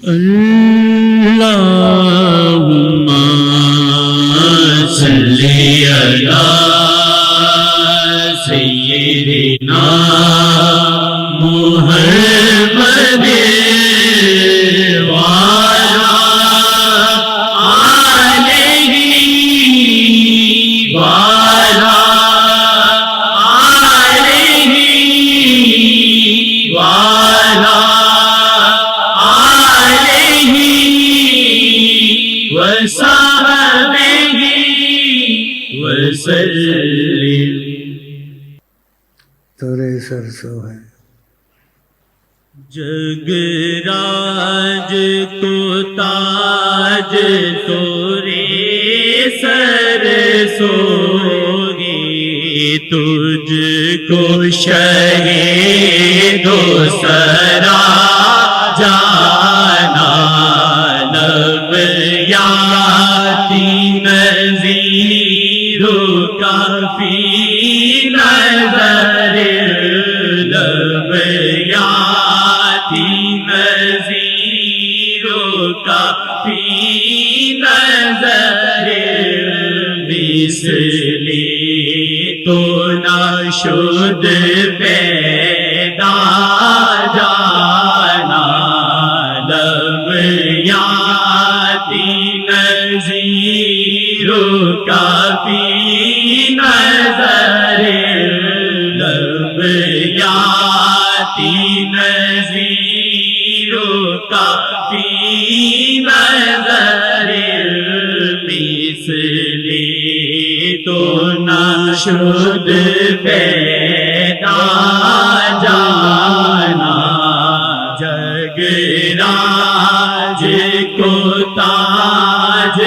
اللهم صل على سيدنا محمد وعلى آله وعلى آله وعلى آله وصحبه وسلم. سورہ سرسو ہے. جگ راج تو تاج تورے سر سوگی تجھ کو شہید و سرا جانا لب یاتی نظیر کافی نظر لب یاتی نظیر کافی نظر مثلی تو نہ شد پیدا جانا لب یاتی نظیر کافی نظر لب یاتی نظیر کافی نظر مثلی تو نہ شد پیدا جانا جگ راج کو تاج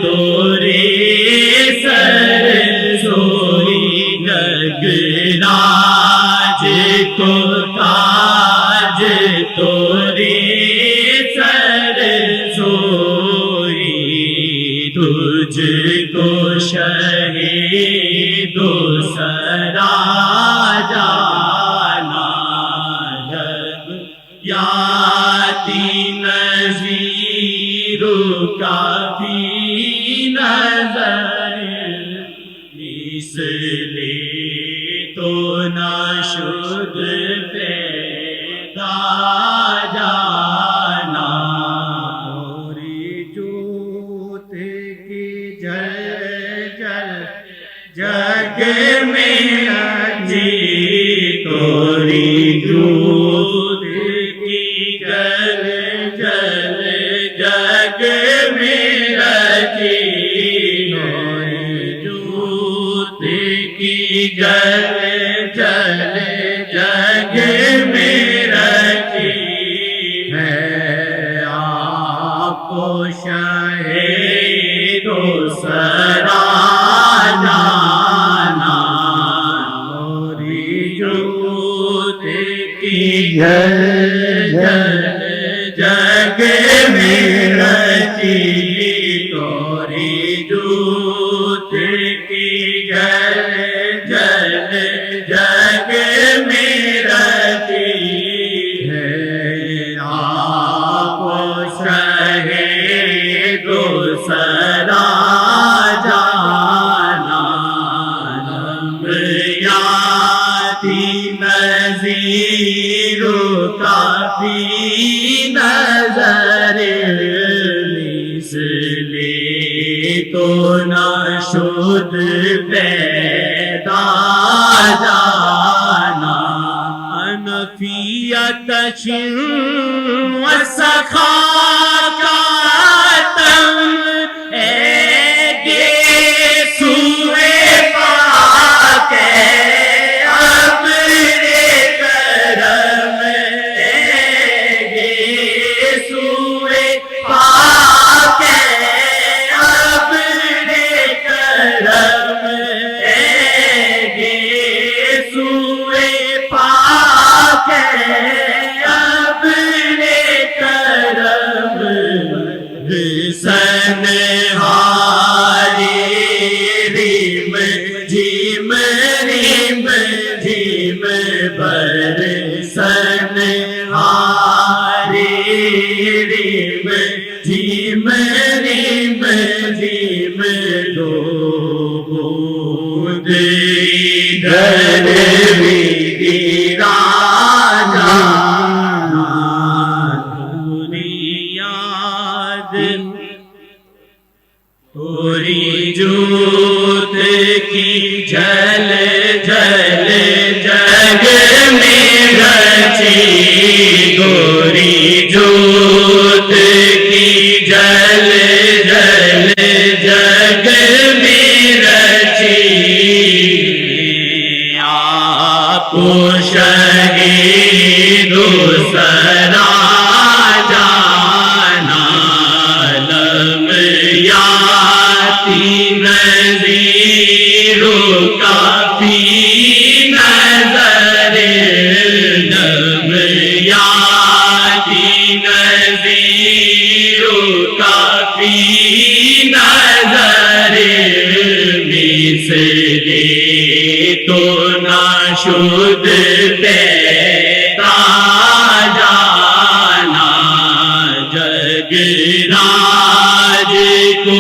تورے سر سوئی جگ راج کو تاج تورے سر سوئی تجھ کو شہید و سرا جانا جب یاتی نظیر کافی نظر مثلی تو نہ شد پیدا جانا توری جوت کی جل جل جگ میں جی توری جوت کی جل جل جگ میں رچی توری جوت کی جل جل جگ میں رچی ہے آپ کو شہید و سرا جانا توری جوت کی جل جل جگ میں رچی توری جوت کی جل جل جگ میں رچی ہے آپ شہید و سرا جانا لب یاتی نظیر کافی نظر مثلی تو نہ شد پیدا جانا انفیت و سخا کا تم گے سوئے پاک ابر کرم گے سوئے پاک ابر کرم گے سوئے پاک ابر کرم سن میری مرضی میں دو بود ادھر بھی گرا جانا تیری یاد توری جوت کی جل جل جگ میں رچی گوری جوت کی جل جل جگ میں رچی آپ شہید سرا جانا لم یاتی نظیروں کافی نظر لم یاتی نظیروں کافی نظر مثل تو ناشد پیدا جانا جگ راج کو